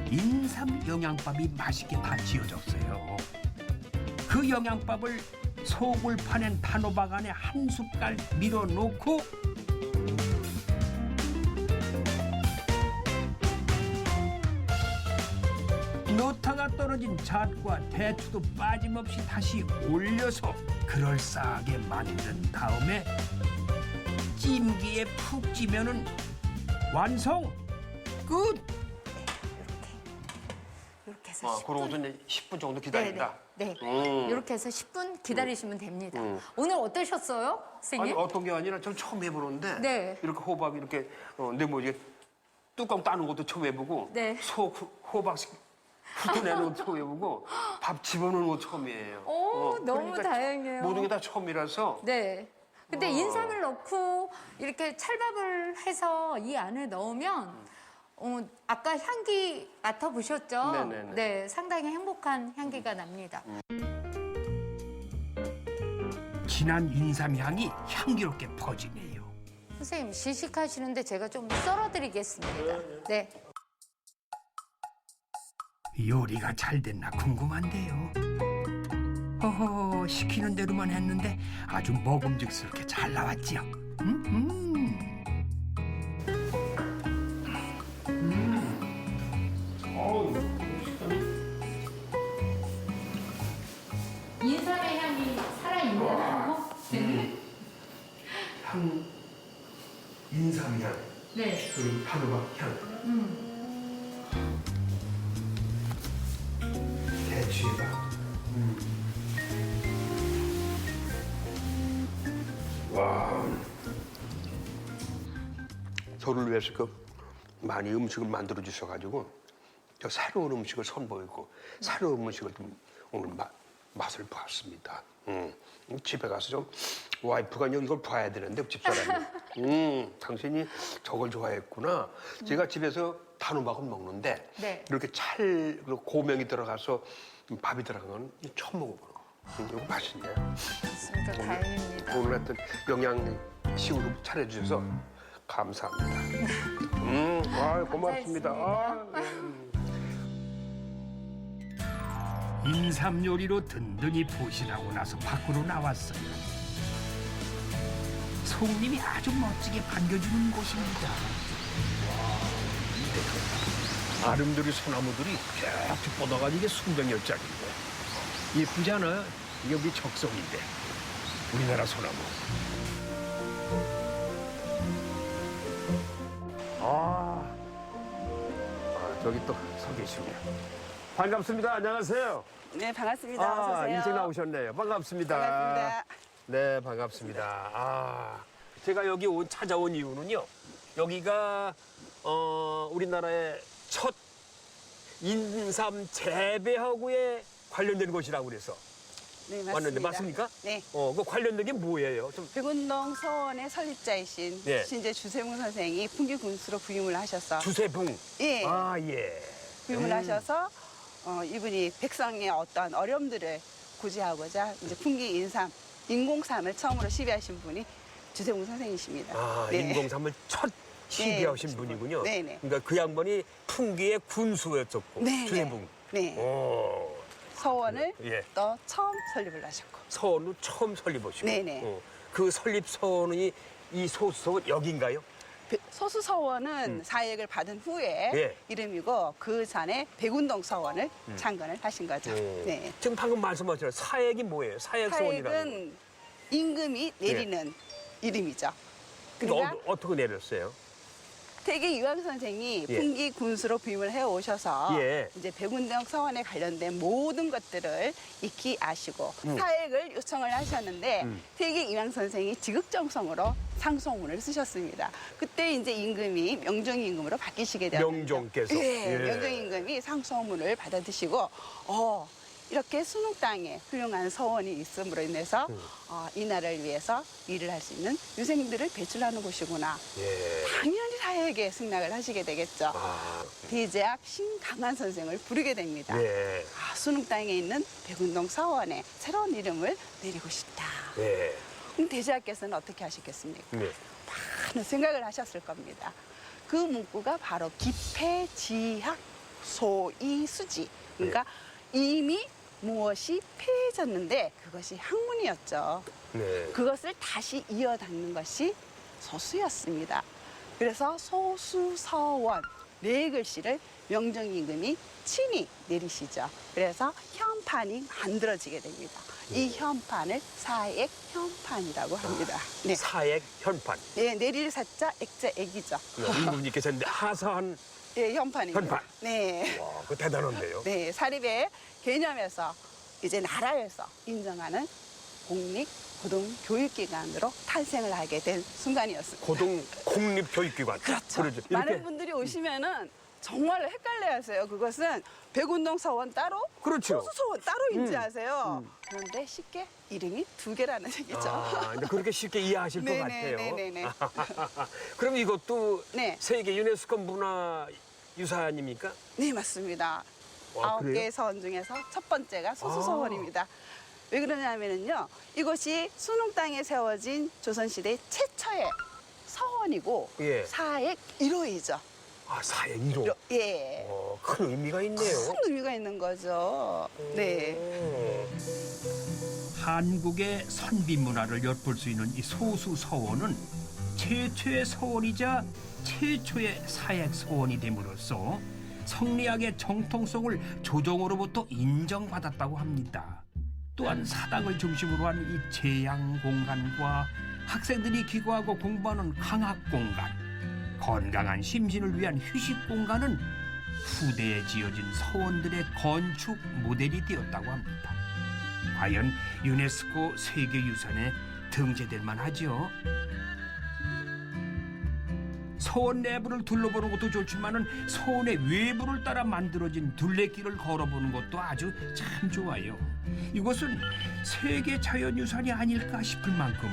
인삼 영양밥이 맛있게 다 지어졌어요. 그 영양밥을 속을 파낸 단호박 안에 한 숟갈 밀어놓고 쏟아가 떨어진 잣과 대추도 빠짐없이 다시 올려서 그럴싸하게 만든 다음에 찜기에 푹 찌면은 완성! 끝! 이렇게 해서 10분. 그러고도 이제 10분 정도 기다린다. 네. 이렇게 해서 10분 기다리시면 됩니다. 오늘 어떠셨어요, 아니 선생님? 어떤 게 아니라 전 처음 해보는데 네. 이렇게 호박 이렇게 근데 뭐 이게 뚜껑 따는 것도 처음 해보고 네. 호박 훑어내는 것도 처음 해보고 밥 집어넣는 것도 처음이에요. 오, 너무 다행이에요. 모든 게 다 처음이라서 네. 근데 인삼을 넣고 이렇게 찰밥을 해서 이 안에 넣으면 아까 향기 맡아보셨죠? 네네네. 네, 상당히 행복한 향기가 납니다. 진한 인삼 향이 향기롭게 퍼지네요. 선생님, 시식하시는데 제가 좀 썰어드리겠습니다. 네. 요리가 잘 됐나 궁금한데요. 허허, 시키는 대로만 했는데 아주 먹음직스럽게 잘 나왔지요. 인삼의 향이 살아있나요? 인삼향 네. 그리고 단호박향 대추향 와 저를 위해서 많이 음식을 만들어 주셔가지고 저 새로운 음식을 선보이고 새로운 음식을 좀 오늘 맛을 봤습니다. 집에 가서 좀 와이프가 이걸 봐야 되는데 집사람이 당신이 저걸 좋아했구나. 제가 집에서 단호박을 먹는데 네. 이렇게 그리고 고명이 들어가서 밥이 들어간 건 처음 먹어보는 거. 이거 맛있네요. 진짜 다행입니다. 오늘 하여튼 영양식으로 차려주셔서 감사합니다. 고맙습니다. 인삼 요리로 든든히 보신하고 나서 밖으로 나왔어요. 손님이 아주 멋지게 반겨주는 곳입니다. 아름드리 소나무들이 쭉쭉 뻗어가지고 이게 순백열짝인데 예쁘지 않아요? 이게 우리 적성인데 우리나라 소나무. 저기 또 서 계시네요. 반갑습니다. 안녕하세요. 네, 반갑습니다. 어서 오세요. 일찍 나오셨네요. 반갑습니다. 반갑습니다. 네, 반갑습니다. 제가 여기 찾아온 이유는요. 여기가 우리나라의 첫 인삼 재배하고에 관련된 곳이라고 그래서 네, 맞습니다. 왔는데 맞습니까? 네. 그 관련된 게 뭐예요? 좀 백운동 서원의 설립자이신 네. 신제 주세붕 선생이 풍기군수로 부임을 하셔서 주세붕. 예, 예. 부임을 하셔서 이분이 백성의 어떤 어려움들을 구제하고자 이제 풍기 인삼, 인공삼을 처음으로 시비하신 분이 주세붕 선생이십니다. 네. 인공삼을 첫 시비하신 네, 분이군요. 네네. 그러니까 그 양반이 풍기의 군수였었고 네, 주세붕. 네. 오. 서원을 예. 또 처음 설립을 하셨고. 서원을 처음 설립하시고. 네네. 그 설립 서원이 이 소수서원 여긴가요? 소수 서원은 사역을 받은 후에 예. 이름이고 그 전에 백운동 서원을 창건을 하신 거죠. 네. 지금 방금 말씀하신 사액이 뭐예요? 사액 서원이라는 거. 사역은 임금이 내리는 이름이죠. 그러니까 그러니까 어떻게 내렸어요? 대개 이황 선생이 예. 풍기 군수로 부임을 해 오셔서 예. 이제 백운동 서원에 관련된 모든 것들을 익히 아시고 사역을 요청을 하셨는데 대개 이황 선생이 지극정성으로 상소문을 쓰셨습니다. 그때 이제 임금이 명종 임금으로 바뀌시게 되었죠. 명종께서. 예, 예. 명종 임금이 상소문을 받아드시고 이렇게 순옥 땅에 훌륭한 서원이 있음으로 인해서 이 나라를 위해서 일을 할 수 있는 유생들을 배출하는 곳이구나. 예. 당연히 사회에게 승낙을 하시게 되겠죠. 대제학 신강한 선생을 부르게 됩니다. 예. 순옥 땅에 있는 백운동 서원에 새로운 이름을 내리고 싶다. 예. 그럼 대제학께서는 어떻게 하셨겠습니까? 네. 많은 생각을 하셨을 겁니다. 그 문구가 바로 기폐지학 소이수지. 그러니까 이미 무엇이 폐해졌는데 그것이 학문이었죠. 네. 그것을 다시 이어닫는 것이 소수였습니다. 그래서 소수서원 네 글씨를 명정 임금이 친히 내리시죠. 그래서 현판이 만들어지게 됩니다. 이 현판을 사액 현판이라고 합니다. 네. 사액 현판. 네, 내릴 사자, 액자, 액이죠. 임금님께서 하사한 네, 현판입니다. 현판. 네. 와, 그 대단한데요. 네, 사립의 개념에서 이제 나라에서 인정하는 공립 고등 교육기관으로 탄생을 하게 된 순간이었습니다. 고등 공립교육기관. 그렇죠. 많은 분들이 오시면은 정말 헷갈려하세요. 그것은 백운동 서원 따로, 그렇죠. 호수 서원 따로 인지하세요. 그런데 쉽게 이름이 두 개라는 얘기죠. 아, 근데 그렇게 쉽게 이해하실 것 같아요. 네네네네. 그럼 이것도 네. 세계 유네스코 문화유산입니까? 네, 맞습니다. 와, 9개 그래요? 서원 중에서 첫 번째가 소수서원입니다. 왜 그러냐면요, 이것이 순흥 땅에 세워진 조선시대 최초의 서원이고 예. 사액 1호이죠. 아, 사액 1호. 예. 큰 의미가 있네요. 큰 의미가 있는 거죠. 네. 한국의 선비 문화를 엿볼 수 있는 이 소수 서원은 최초의 서원이자 최초의 사액 서원이 됨으로써 성리학의 정통성을 조정으로부터 인정받았다고 합니다. 또한 사당을 중심으로 한 이 재양 공간과 학생들이 기거하고 공부하는 강학 공간, 건강한 심신을 위한 휴식 공간은 후대에 지어진 서원들의 건축 모델이 되었다고 합니다. 과연 유네스코 세계유산에 등재될 만하죠. 서원 내부를 둘러보는 것도 좋지만은 서원의 외부를 따라 만들어진 둘레길을 걸어보는 것도 아주 참 좋아요. 이곳은 세계 자연유산이 아닐까 싶을 만큼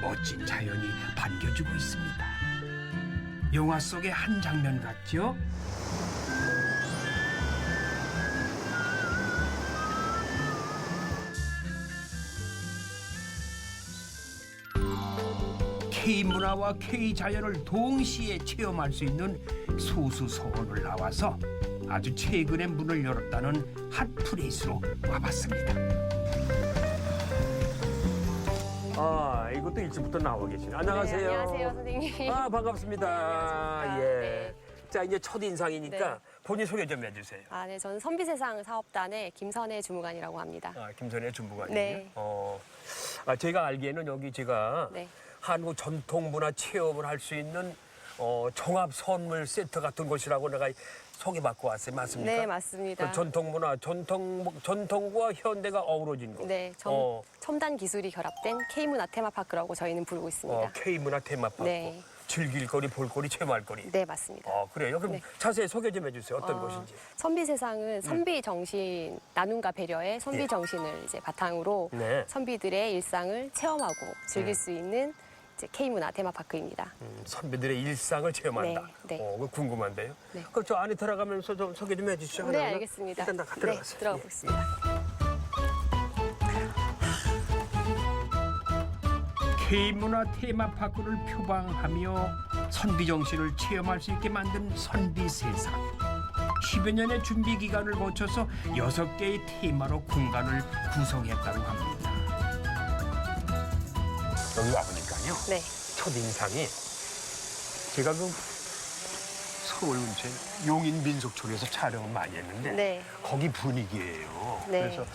멋진 자연이 반겨주고 있습니다. 영화 속의 한 장면 같죠? K문화와 K자연을 동시에 체험할 수 있는 소수서원을 나와서 아주 최근에 문을 열었다는 핫플레이스로 와봤습니다. 아, 이것도 일찍부터 나와 계시네. 안녕하세요. 네, 안녕하세요, 선생님. 아, 반갑습니다. 반갑습니다. 예. 네. 자, 이제 첫인상이니까 네. 본인 소개 좀 해주세요. 아, 네, 저는 선비세상 사업단의 김선혜 주무관이라고 합니다. 아, 김선혜 주무관이요. 네. 제가 알기에는 여기 제가 네. 한국 전통문화 체험을 할 수 있는 종합 선물 세트 같은 곳이라고 내가 소개받고 왔어요. 맞습니까? 네, 맞습니다. 그 전통문화, 전통과 현대가 어우러진 곳. 네, 첨단 기술이 결합된 K문화 테마파크라고 저희는 부르고 있습니다. K문화 테마파크. 네. 즐길 거리, 볼 거리, 체험할 거리. 네, 맞습니다. 그래요? 그럼 네. 자세히 소개 좀 해주세요. 어떤 곳인지. 선비세상은 선비 정신, 나눔과 배려의 선비 예. 정신을 이제 바탕으로 네. 선비들의 일상을 체험하고 즐길 수 있는 이제 K문화 테마파크입니다. 선비들의 일상을 체험한다. 네, 네. 그거 궁금한데요. 네. 그럼 저 안에 들어가면서 좀 소개 좀 해주시죠. 네, 하나하나. 알겠습니다. 일단 나 네, 들어가세요. 들어가 예. 보겠습니다. K문화 테마파크를 표방하며 선비 정신을 체험할 수 있게 만든 선비세상. 10여 년의 준비 기간을 거쳐서 6개의 테마로 공간을 구성했다고 합니다. 여기 와보니까요. 네. 첫인상이 제가 그 서울 근처 용인민속촌에서 촬영을 많이 했는데 네. 거기 분위기예요. 네. 그래서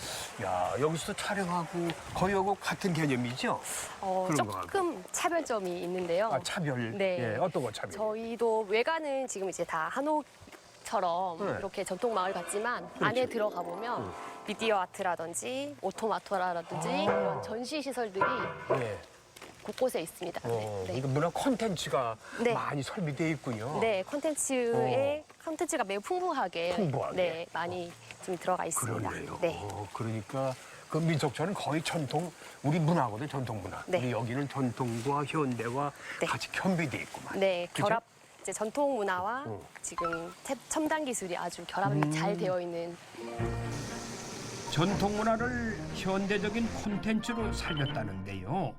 야 여기서 촬영하고 거기 하고 같은 개념이죠? 그런 거 조금 차별점이 있는데요. 아 차별. 네. 예, 어떤 거 차별? 저희도 외관은 지금 이제 다 한옥처럼 네. 이렇게 전통 마을 같지만 안에 들어가 보면 미디어 아트라든지 오토마토라든지 이런 전시 시설들이 네. 곳곳에 있습니다. 네. 이거 문화 콘텐츠가 네. 많이 설비되어 있군요. 네, 콘텐츠가 매우 풍부하게, 풍부하게. 네, 많이 좀 들어가 있습니다. 그러네요. 네. 그러니까 그 민속촌은 거의 전통 우리 문화거든, 전통 문화. 네. 우리 여기는 전통과 현대와 네. 같이 겸비되어 있구만. 네, 그죠? 결합 이제 전통 문화와 지금 첨단 기술이 아주 결합이 잘 되어 있는 전통 문화를 현대적인 콘텐츠로 살렸다는데요.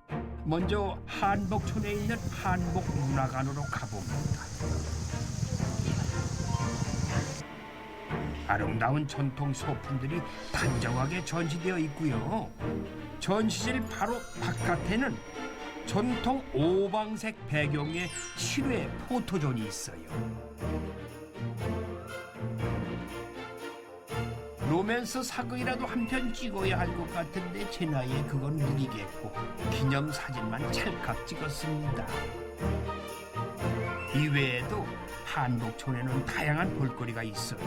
먼저 한복촌에 있는 한복문화관으로 가봅니다. 아름다운 전통 소품들이 단정하게 전시되어 있고요. 전시실 바로 바깥에는 전통 오방색 배경의 실외 포토존이 있어요. 로맨스 사극이라도 한 편 찍어야 할 것 같은데 제 나이에 그건 무리겠고 기념사진만 찰칵 찍었습니다. 이외에도 한복촌에는 다양한 볼거리가 있어요.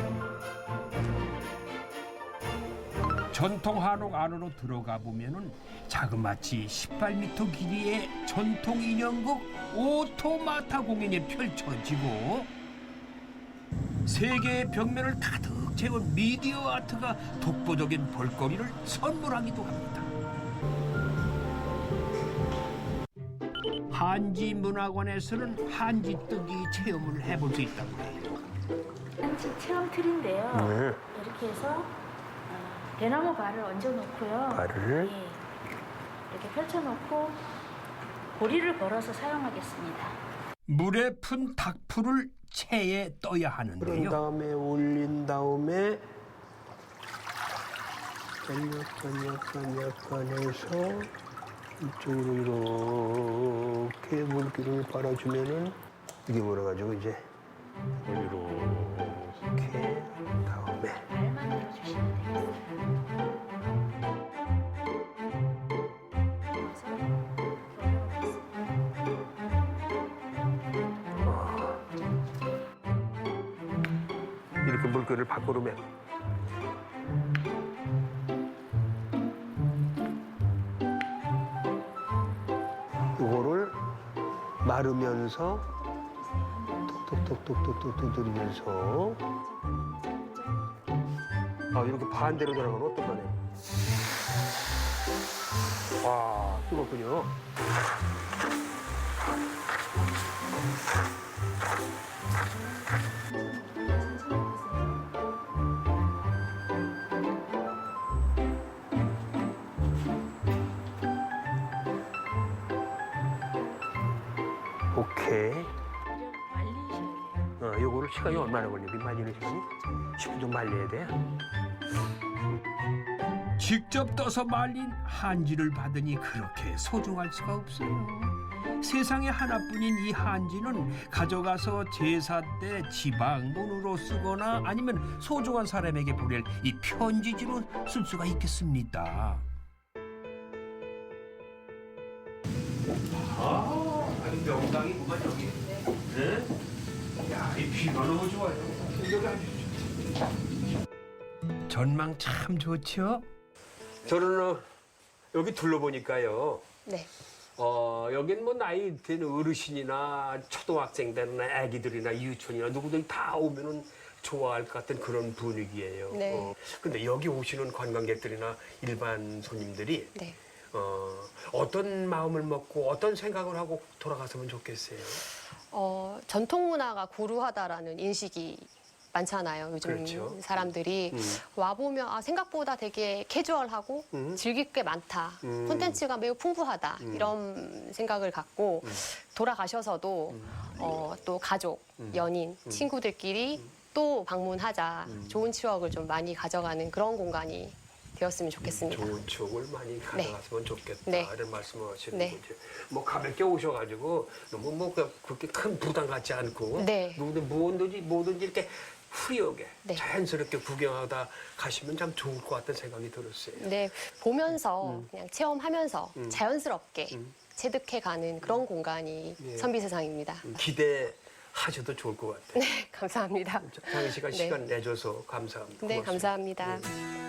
전통 한옥 안으로 들어가 보면은 자그마치 18m 길이의 전통 인형극 오토마타 공연이 펼쳐지고 세 개의 벽면을 가득 채운 미디어 아트가 독보적인 볼거리를 선물하기도 합니다. 한지문화관에서는 한지뜨기 체험을 해볼 수 있다고 해요. 한지 체험 틀인데요. 이렇게 해서 대나무 발을 얹어놓고요. 발을? 예, 이렇게 펼쳐놓고 고리를 걸어서 사용하겠습니다. 물에 푼 닭풀을 체에 떠야 그런 하는데요. 다음에 올린 다음에 약간 해서 이쪽으로 이렇게 물기를 빨아주면은 이게 몰아가지고 이제 이렇게 다음에 발만 넣어주시면 되겠어요. 이렇게 물기를 바꾸면 이거를 마르면서 톡톡톡톡톡톡 두드리면서 이렇게 반대로 돌아가면 어떡하네. 와, 뜨겁군요. 오케이. 말리셔야 돼요. 요거를 시간이 얼마나 걸려요? 말리는 시간이? 10분 정도 말려야 돼. 직접 떠서 말린 한지를 받으니 그렇게 소중할 수가 없어요. 세상에 하나뿐인 이 한지는 가져가서 제사 때 지방문으로 쓰거나 아니면 소중한 사람에게 보낼 이 편지지로 쓸 수가 있겠습니다. 아니 명당이구만 여기. 네? 야, 이 비가 너무 좋아요. 여기 앉으시죠. 전망 참 좋죠? 저는 여기 둘러보니까요. 네. 여긴 뭐 나이 든 어르신이나 초등학생들이나 아기들이나 유치원이나 누구들 다 오면은 좋아할 것 같은 그런 분위기예요. 네. 근데 여기 오시는 관광객들이나 일반 손님들이 네. 어떤 마음을 먹고 어떤 생각을 하고 돌아갔으면 좋겠어요. 전통 문화가 고루하다라는 인식이 많잖아요. 요즘 그렇죠. 사람들이 와보면 생각보다 되게 캐주얼하고 즐길 게 많다. 콘텐츠가 매우 풍부하다. 이런 생각을 갖고 돌아가셔서도 또 가족, 연인, 친구들끼리 또 방문하자. 좋은 추억을 좀 많이 가져가는 그런 공간이 되었으면 좋겠습니다. 좋은 추억을 많이 가져갔으면 좋겠다. 네. 이런 말씀을 하시는 네. 거죠. 뭐 가볍게 오셔가지고 너무 그렇게 큰 부담 갖지 않고 네. 뭐든지 이렇게 후리하게 네. 자연스럽게 구경하다 가시면 참 좋을 것 같다는 생각이 들었어요. 네, 보면서 그냥 체험하면서 자연스럽게 체득해가는 그런 공간이 예. 선비세상입니다. 기대하셔도 좋을 것 같아요. 네, 감사합니다. 장희 씨가 네. 시간 내줘서 감사합니다. 네, 고맙습니다. 감사합니다.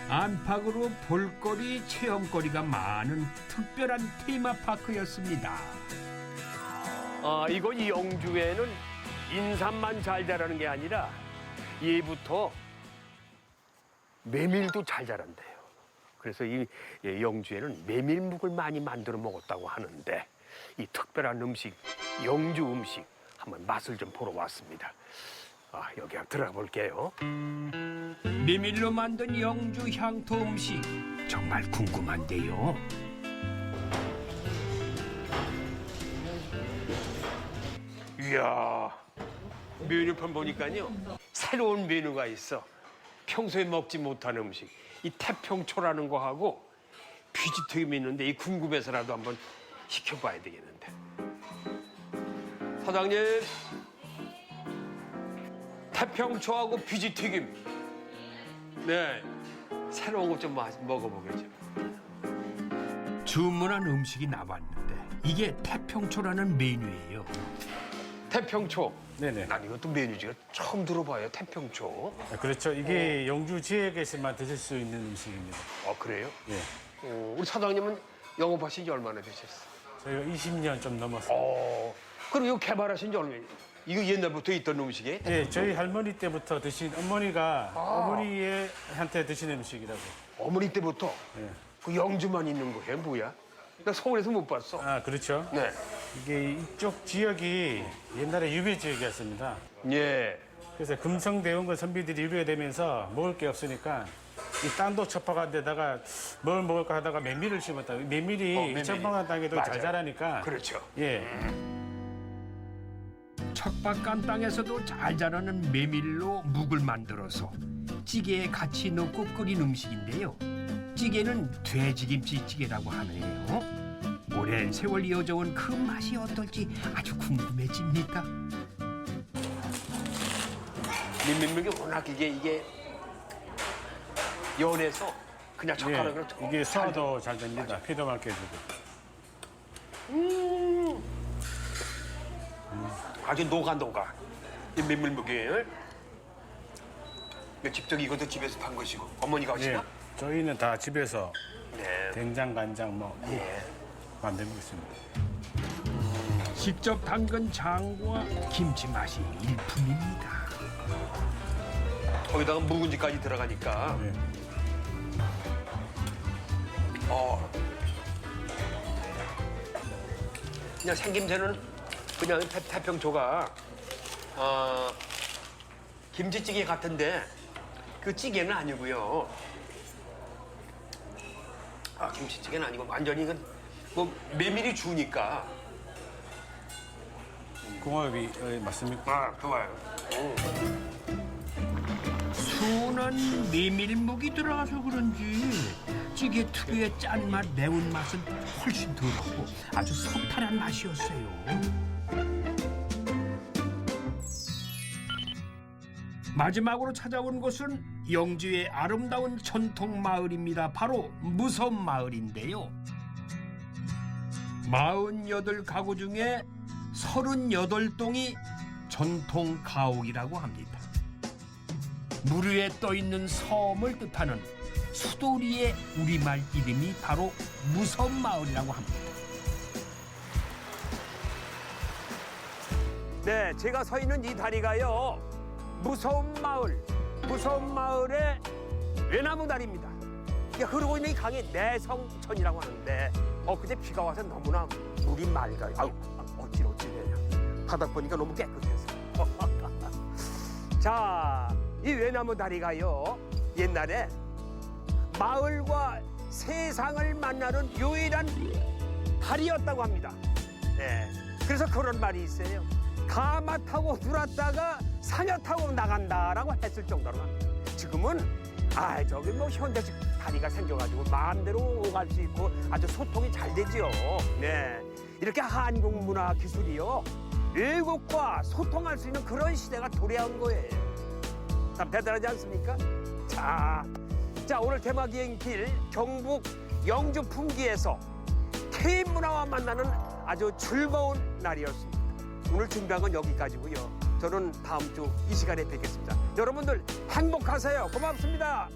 안팎으로 볼거리, 체험거리가 많은 특별한 테마파크였습니다. 이곳 영주에는 인삼만 잘 자라는 게 아니라 예부터 메밀도 잘 자란대요. 그래서 이 영주에는 메밀묵을 많이 만들어 먹었다고 하는데 이 특별한 음식, 영주 음식 한번 맛을 좀 보러 왔습니다. 여기 한번 들어가 볼게요. 메밀로 만든 영주 향토 음식 정말 궁금한데요. 이야, 메뉴판 보니까요 새로운 메뉴가 있어. 평소에 먹지 못한 음식, 이 태평초라는 거하고 퓨지튀김이 있는데 이 궁금해서라도 한번 시켜봐야 되겠는데. 사장님, 태평초하고 퓨지튀김 네, 새로운 것 좀 먹어보겠죠. 주문한 음식이 나왔는데 이게 태평초라는 메뉴예요. 태평초. 네네. 난 이것도 메뉴지가 처음 들어봐요. 태평초. 그렇죠. 이게 영주 지역에서만 드실 수 있는 음식입니다. 그래요? 예. 우리 사장님은 영업하신 지 얼마나 되셨어요? 저희가 20년 좀 넘었어요. 그럼 이거 개발하신 지 얼마나? 이거 옛날부터 있던 음식이에요? 예, 저희 할머니 때부터 드신 어머니가 어머니한테 드시는 음식이라고. 어머니 때부터? 예. 그 영주만 있는 거예요? 뭐야? 나 서울에서 못 봤어. 아, 그렇죠. 네. 이게 이쪽 지역이 옛날에 유배 지역이었습니다. 예. 그래서 금성대원군 선비들이 유배되면서 먹을 게 없으니까 이 땅도 첩박한 데다가 뭘 먹을까 하다가 메밀을 심었다. 메밀이 이 첩박한 땅에도 잘 맞아요. 자라니까. 그렇죠. 예. 척박한 땅에서도 잘 자라는 메밀로 묵을 만들어서 찌개에 같이 넣고 끓인 음식인데요. 찌개는 돼지김치찌개라고 하네요. 오랜 세월 이어져온 그 맛이 어떨지 아주 궁금해집니다. 민민묵이 워낙 이게 연해서 그냥 젓가락으로 예. 이게 소화도 잘 됩니다. 피도 맑게 해주고. 아주 녹아. 이 민물묵이. 직접 이것도 집에서 판 것이고 어머니가 하시나? 예. 저희는 다 집에서 네. 된장, 간장 예. 만들고 있습니다. 직접 담근 장과 김치 맛이 일품입니다. 거기다가 묵은지까지 들어가니까. 예. 그냥 생김새는 그냥 태평초가 김치찌개 같은데 그 찌개는 아니고요. 김치찌개는 아니고 완전히 이건 뭐 메밀이 주니까. 궁합이 맞습니까? 좋아요. 순한 메밀묵이 들어가서 그런지 찌개 특유의 짠맛, 매운맛은 훨씬 덜하고 아주 소탈한 맛이었어요. 마지막으로 찾아온 곳은 영주의 아름다운 전통 마을입니다. 바로 무섬마을인데요. 48가구 중에 38동이 전통 가옥이라고 합니다. 물 위에 떠있는 섬을 뜻하는 수도리의 우리말 이름이 바로 무섬마을이라고 합니다. 네, 제가 서 있는 이 다리가요. 무섬마을의 외나무 다리입니다. 이게 흐르고 있는 이 강이 내성천이라고 하는데 그제 비가 와서 너무나 물이 맑아요. 어찌되냐. 바닥 보니까 너무 깨끗해서. 자, 이 외나무 다리가요. 옛날에 마을과 세상을 만나는 유일한 다리였다고 합니다. 네, 그래서 그런 말이 있어요. 가마 타고 들어왔다가 사녀 타고 나간다라고 했을 정도로 합니다. 지금은 저기 뭐 현대식 다리가 생겨가지고 마음대로 오갈 수 있고 아주 소통이 잘 되지요. 네, 이렇게 한국 문화 기술이요 외국과 소통할 수 있는 그런 시대가 도래한 거예요. 참 대단하지 않습니까? 자, 오늘 대마기행길 경북 영주 풍기에서 K 문화와 만나는 아주 즐거운 날이었습니다. 오늘 준비한 건 여기까지고요. 저는 다음 주 이 시간에 뵙겠습니다. 여러분들 행복하세요. 고맙습니다.